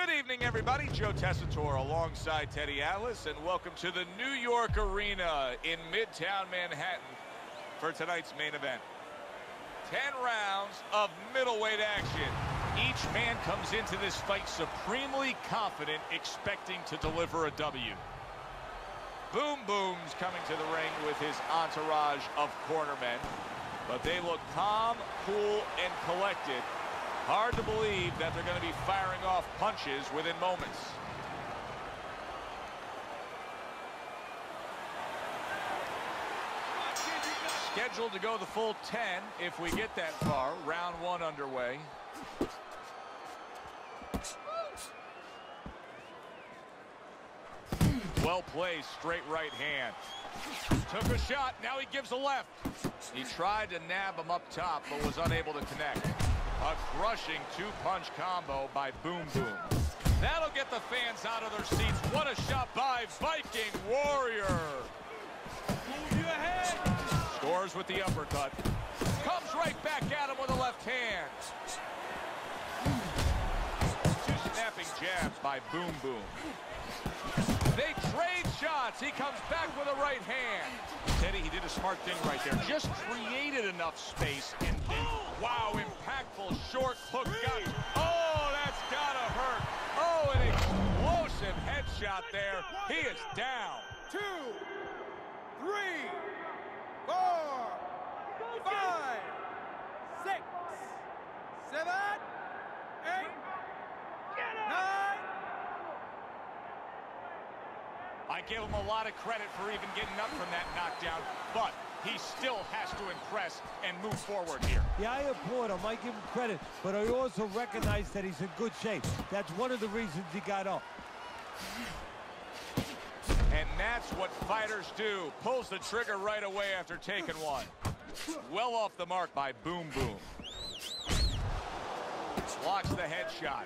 Good evening, everybody. Joe Tessitore alongside Teddy Atlas, and welcome to the New York Arena in Midtown Manhattan for tonight's main event. 10 rounds of middleweight action. Each man comes into this fight supremely confident, expecting to deliver a W. Boom Boom's coming to the ring with his entourage of cornermen, but they look calm, cool, and collected. Hard to believe that they're going to be firing off punches within moments. Scheduled to go the full 10 if we get that far. Round one underway. Well played, straight right hand. Took a shot, now he gives a left. He tried to nab him up top, but was unable to connect. A crushing two-punch combo by Boom Boom. That'll get the fans out of their seats. What a shot by Viking Warrior. Move your head. Scores with the uppercut. Comes right back at him with a left hand. Two snapping jabs by Boom Boom. They trade shots. He comes back with a right hand. Teddy, he did a smart thing right there. Just created enough space and wow, impactful short hook got. Oh, that's gotta hurt. Oh, an explosive headshot there. He is down. 2, 3, 4, 5, 6, 7, 8, 9. I give him a lot of credit for even getting up from that knockdown, but he still has to impress and move forward here. Yeah, I applaud him. I give him credit, but I also recognize that he's in good shape. That's one of the reasons he got up. And that's what fighters do. Pulls the trigger right away after taking one. Well off the mark by Boom Boom. Blocks the headshot.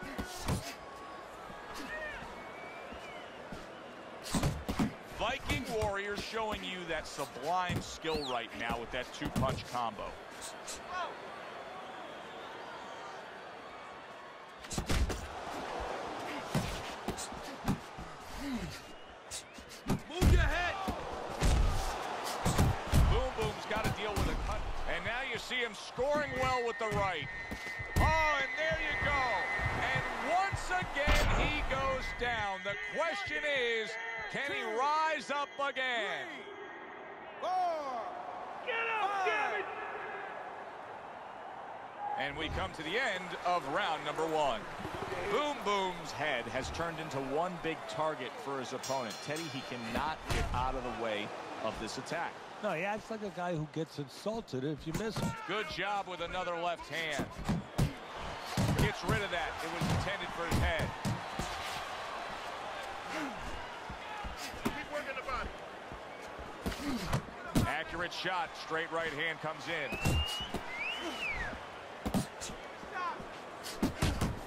Viking Warriors showing you that sublime skill right now with that two-punch combo. Move your head. Boom Boom's got to deal with a cut. And now you see him scoring well with the right. Oh, and there you go. And once again, he goes down. The question is, can he rise up again? 3, 4, get up, damn it! And we come to the end of round number one. Boom Boom's head has turned into one big target for his opponent. Teddy, he cannot get out of the way of this attack. No, he acts like a guy who gets insulted if you miss him. Good job with another left hand. Gets rid of that. It was intended for his head. Accurate shot, straight right hand comes in.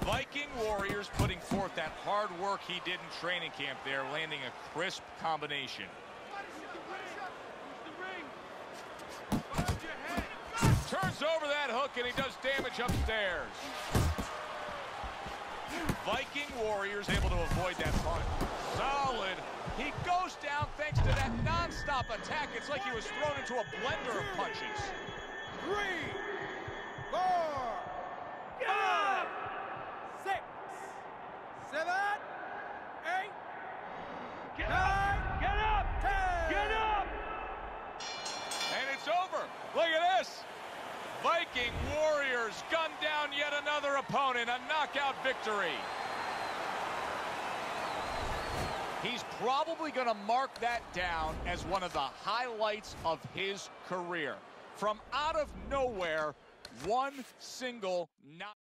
Viking Warriors putting forth that hard work he did in training camp there, landing a crisp combination. Turns over that hook and he does damage upstairs. Viking Warriors able to avoid that punch. Solid. He goes down thanks to that non-stop attack. It's like he was thrown into a blender of punches. 3, 4, 5, 6, 7, 8, 9, Get up! 10. Get up! And it's over. Look at this. Viking Warriors gun down yet another opponent. A knockout victory. He's probably going to mark that down as one of the highlights of his career. From out of nowhere, one single knock.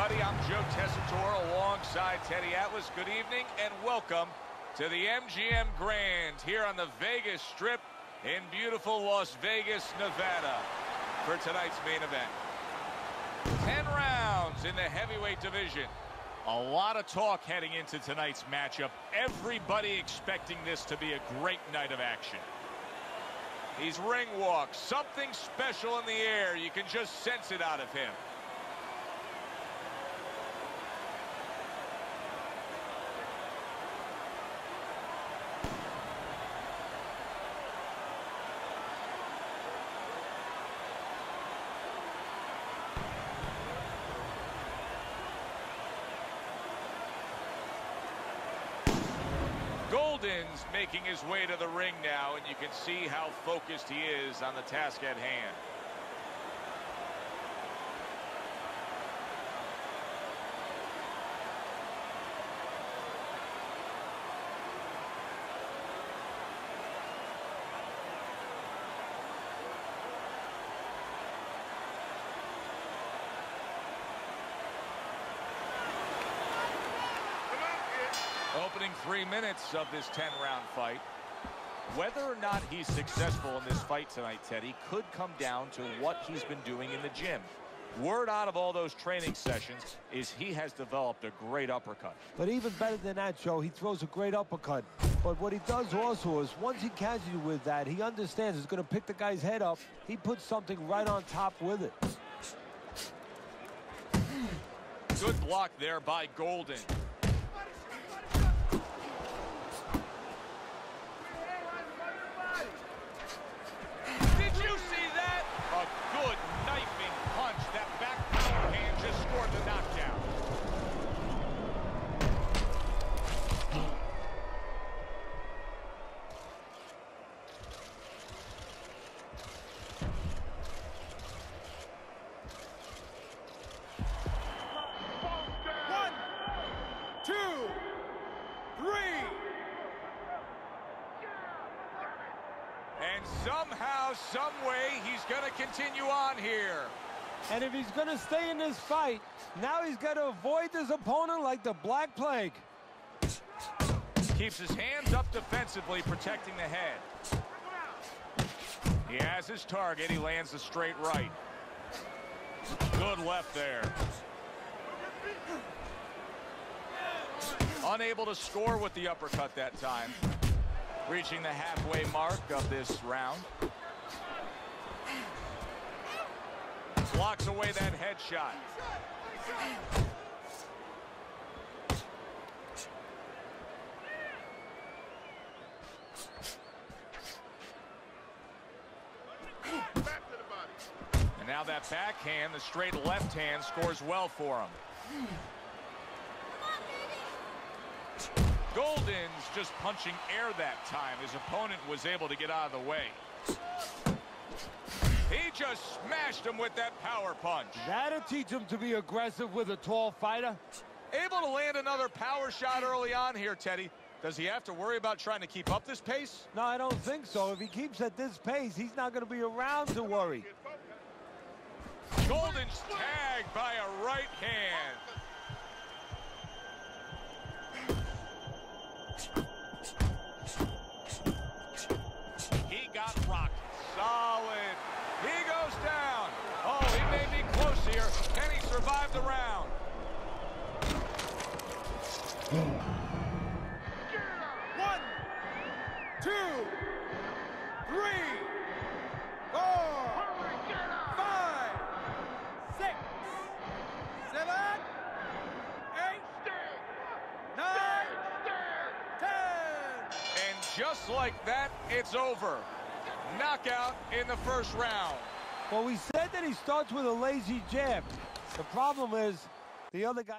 everybody. I'm Joe Tessitore alongside Teddy Atlas. Good evening and welcome to the MGM Grand here on the Vegas Strip in beautiful Las Vegas, Nevada for tonight's main event. 10 rounds in the heavyweight division. A lot of talk heading into tonight's matchup. Everybody expecting this to be a great night of action. He's ring walk, something special in the air. You can just sense it out of him. Golden's making his way to the ring now, and you can see how focused he is on the task at hand. Opening 3 minutes of this 10-round fight. Whether or not he's successful in this fight tonight, Teddy, could come down to what he's been doing in the gym. Word out of all those training sessions is he has developed a great uppercut. But even better than that, Joe, he throws a great uppercut. But what he does also is once he catches you with that, he understands he's going to pick the guy's head up. He puts something right on top with it. Good block there by Golden. Good knifing punch. That back power hand just scored the knockdown. One, two, three. And somehow, some way, he's going to continue on here. And if he's going to stay in this fight, now he's got to avoid this opponent like the Black Plague. Keeps his hands up defensively, protecting the head. He has his target. He lands a straight right. Good left there. Unable to score with the uppercut that time. Reaching the halfway mark of this round. Blocks away that headshot. And now that backhand, the straight left hand, scores well for him. Golden's just punching air that time. His opponent was able to get out of the way. He just smashed him with that power punch. That'll teach him to be aggressive with a tall fighter. Able to land another power shot early on here, Teddy. Does he have to worry about trying to keep up this pace? No, I don't think so. If he keeps at this pace, he's not going to be around to worry. Golden's tagged by a right hand. He got rocked. Solid. He goes down. Oh, he may be close here. Can he survive the round? One, two, three, four, 5, 6, 7, 8, 9, 10. And just like that, it's over. Knockout in the first round. Well, we said that he starts with a lazy jab. The problem is the other guy.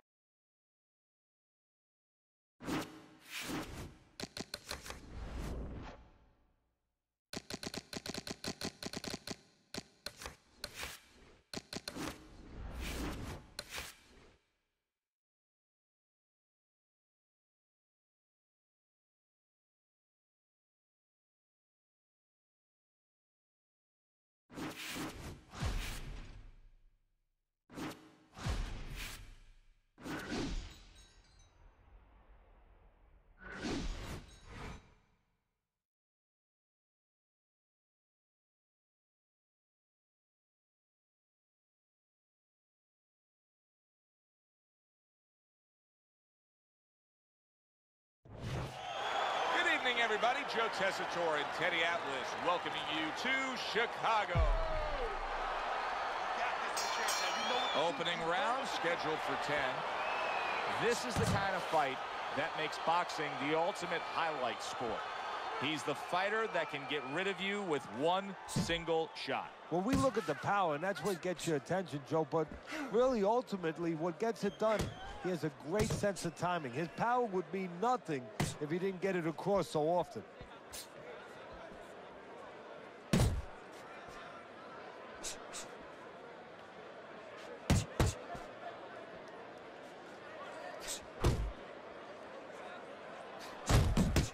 everybody. Joe Tessitore and Teddy Atlas welcoming you to Chicago. Opening round scheduled for 10. This is the kind of fight that makes boxing the ultimate highlight sport. He's the fighter that can get rid of you with one single shot. Well, we look at the power, and that's what gets your attention, Joe. But really, ultimately, what gets it done, he has a great sense of timing. His power would mean nothing if he didn't get it across so often.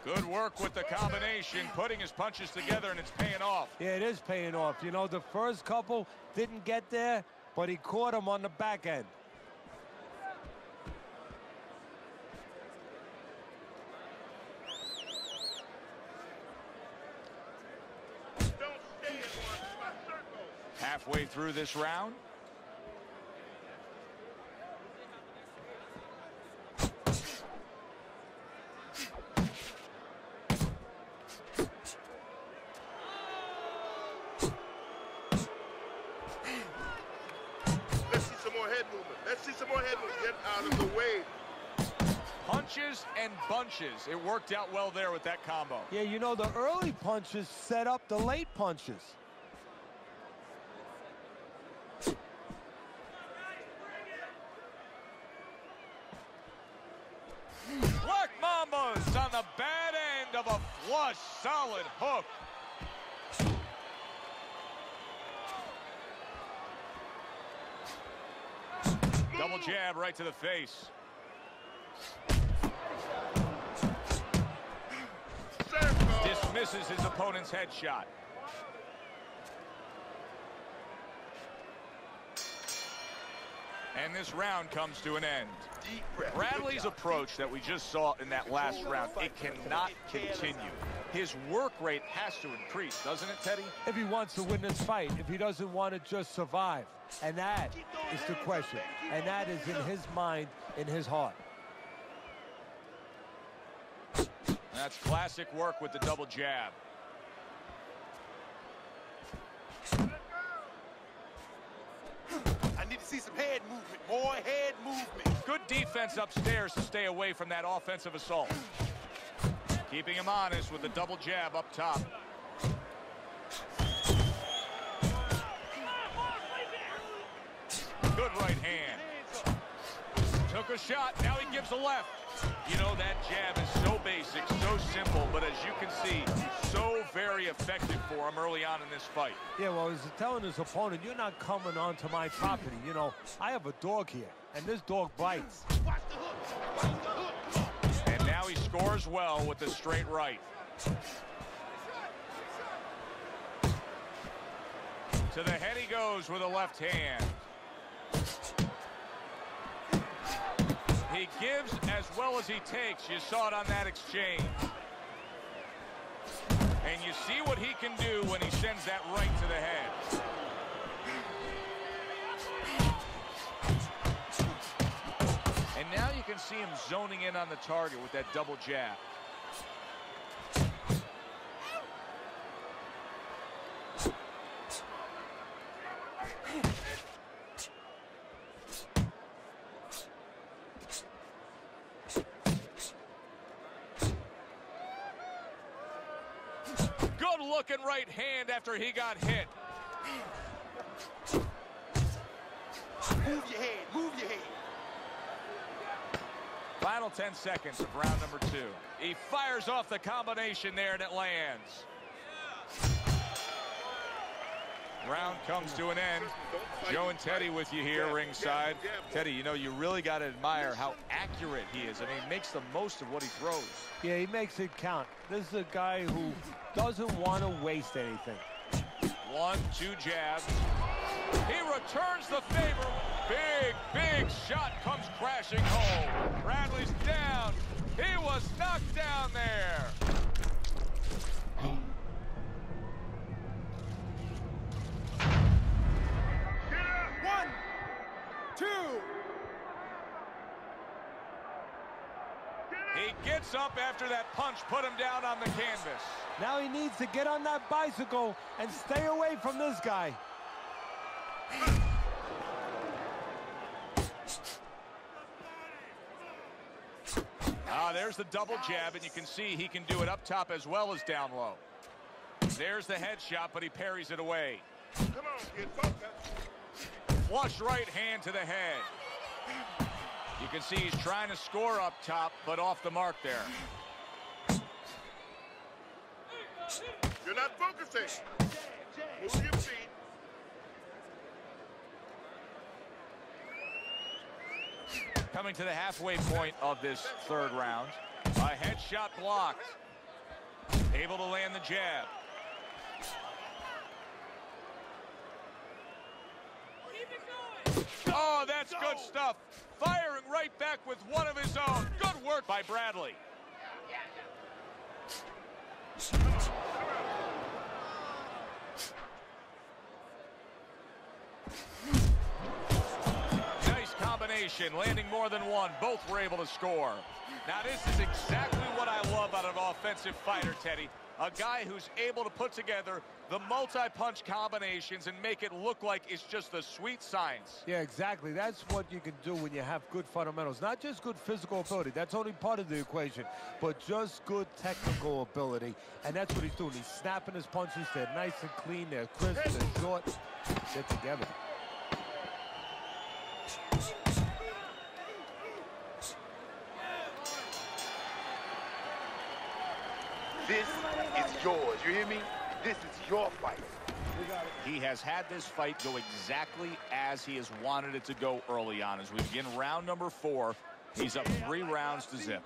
Good work with the combination, putting his punches together, and it's paying off. Yeah, it is paying off. You know, the first couple didn't get there, but he caught him on the back end. Halfway through this round. Let's see some more head movement. Get out of the way. Punches and bunches. It worked out well there with that combo. Yeah, you know, the early punches set up the late punches. Black Mambas on the bad end of a flush, solid hook. Double jab right to the face. Dismisses his opponent's headshot. And this round comes to an end. Bradley's approach that we just saw in that last round, it cannot continue. His work rate has to increase, doesn't it, Teddy? If he wants to win this fight, if he doesn't want to just survive. And that is the question. And that is in his mind, in his heart. That's classic work with the double jab. I need to see some head movement, more head movement. Good defense upstairs to stay away from that offensive assault. Keeping him honest with the double jab up top. Good right hand. Took a shot, now he gives a left. You know, that jab is so basic, so simple, but as you can see, so very effective for him early on in this fight. Yeah, well, he's telling his opponent, you're not coming onto my property. You know, I have a dog here, and this dog bites. And now he scores well with the straight right. To the head he goes with a left hand. He gives as well as he takes. You saw it on that exchange. And you see what he can do when he sends that right to the head. And now you can see him zoning in on the target with that double jab. Good looking right hand after he got hit. Move your head, move your head. Final 10 seconds of round number 2. He fires off the combination there and it lands. Round comes to an end. Joe and Teddy with you here ringside. Teddy, you know, you really got to admire how accurate he is. I mean, he makes the most of what he throws. Yeah, he makes it count. This is a guy who doesn't want to waste anything. 1, 2 jabs. He returns the favor. Big shot comes crashing home. Bradley's down. He was knocked down there. He gets up after that punch put him down on the canvas. Now he needs to get on that bicycle and stay away from this guy. There's the double jab, and you can see he can do it up top as well as down low. There's the headshot, but he parries it away. Come on, kid, focus. Flush right hand to the head. You can see he's trying to score up top, but off the mark there. You're not focusing. Move your feet. Coming to the halfway point of this third round. A headshot blocked. Able to land the jab. Oh, that's good stuff. Firing right back with one of his own. Good work by Bradley. Nice combination, landing more than one. Both were able to score. Now, this is exactly what I love out of an offensive fighter, Teddy. A guy who's able to put together the multi-punch combinations and make it look like it's just the sweet science. Yeah, exactly. That's what you can do when you have good fundamentals. Not just good physical ability. That's only part of the equation. But just good technical ability. And that's what he's doing. He's snapping his punches. They're nice and clean. They're crisp. They're short. They're together. This is yours. You hear me? This is your fight. He has had this fight go exactly as he has wanted it to go early on. As we begin round number 4, he's up 3 rounds to zip.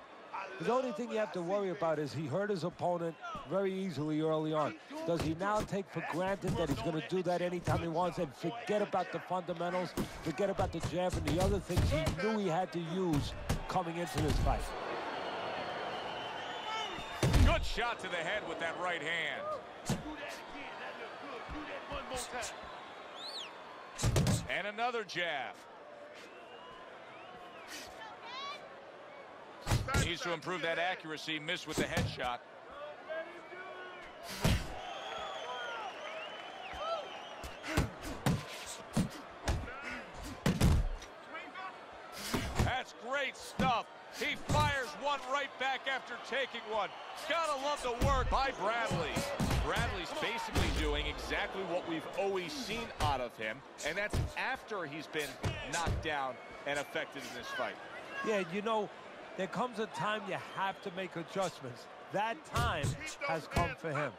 The only thing you have to worry about is he hurt his opponent very easily early on. Does he now take for granted that he's going to do that anytime he wants and forget about the fundamentals, forget about the jab and the other things he knew he had to use coming into this fight? Good shot to the head with that right hand. Do that again. That looked good. Do that one more time. And another jab. Needs to improve that accuracy. Missed with the headshot. That's great stuff. He fires one right back after taking one. Gotta love the work by Bradley. Bradley's basically doing exactly what we've always seen out of him, and that's after he's been knocked down and affected in this fight. Yeah, you know, there comes a time you have to make adjustments. That time has come for him.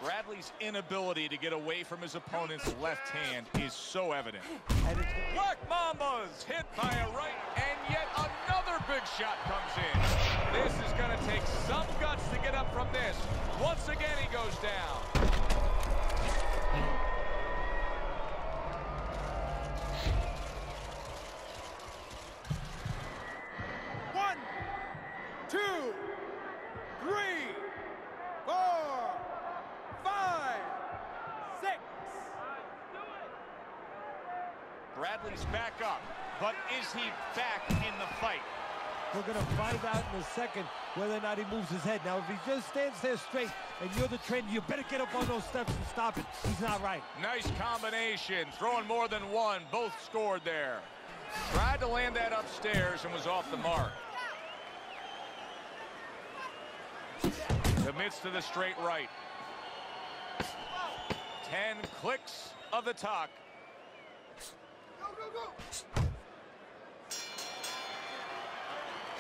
Bradley's inability to get away from his opponent's left hand is so evident. And it's Black Mamba's hit by a right, and yet another big shot comes in. This is going to take some guts to get up from this. Once again, he goes down. 1, 2, 3, 4, 5, 6. Bradley's back up, but is he back in the fight? We're going to find out in a second whether or not he moves his head. Now, if he just stands there straight and you're the trainer, you better get up on those steps and stop it. He's not right. Nice combination, throwing more than one. Both scored there. Tried to land that upstairs and was off the mark. Commits to the straight right. 10 clicks of the talk. Go, go, go.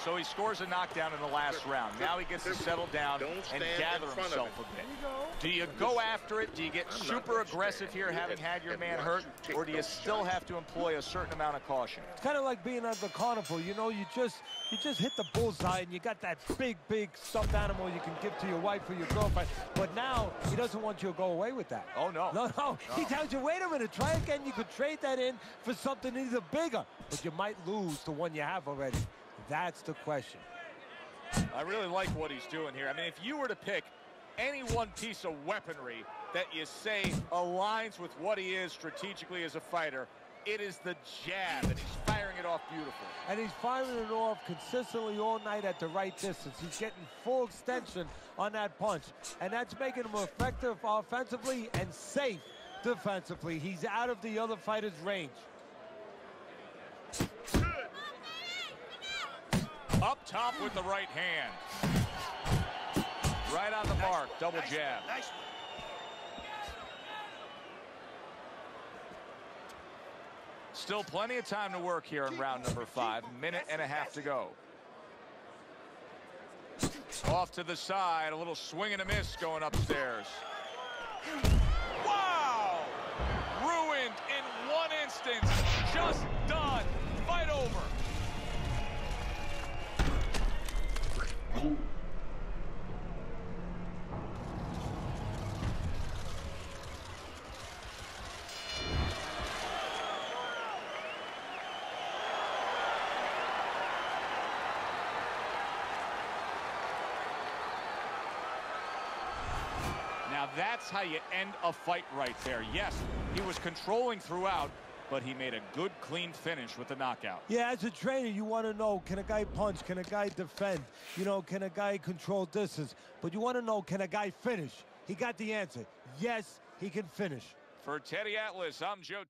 So he scores a knockdown in the last round. Now he gets to settle down and gather himself a bit. Do you go after it? Do you get super aggressive here having had your man hurt? Or do you still have to employ a certain amount of caution? It's kind of like being at the carnival. You know, you just hit the bullseye and you got that big stuffed animal you can give to your wife or your girlfriend. But now he doesn't want you to go away with that. Oh, no. No. He tells you, wait a minute, try again. You could trade that in for something either bigger. But you might lose the one you have already. That's the question. I really like what he's doing here. I mean, if you were to pick any one piece of weaponry that you say aligns with what he is strategically as a fighter, it is the jab, and he's firing it off beautifully. And he's firing it off consistently all night at the right distance. He's getting full extension on that punch. And that's making him effective offensively and safe defensively. He's out of the other fighter's range. Up top with the right hand. Right on the mark, double jab. Nice one. Still plenty of time to work here in round number 5. Minute and a half to go. Off to the side, a little swing and a miss going upstairs. Wow! Ruined in one instance. Just done. Fight over. Now that's how you end a fight right there. Yes, he was controlling throughout, but he made a good, clean finish with the knockout. Yeah, as a trainer, you want to know, can a guy punch? Can a guy defend? You know, can a guy control distance? But you want to know, can a guy finish? He got the answer. Yes, he can finish. For Teddy Atlas, I'm Joe.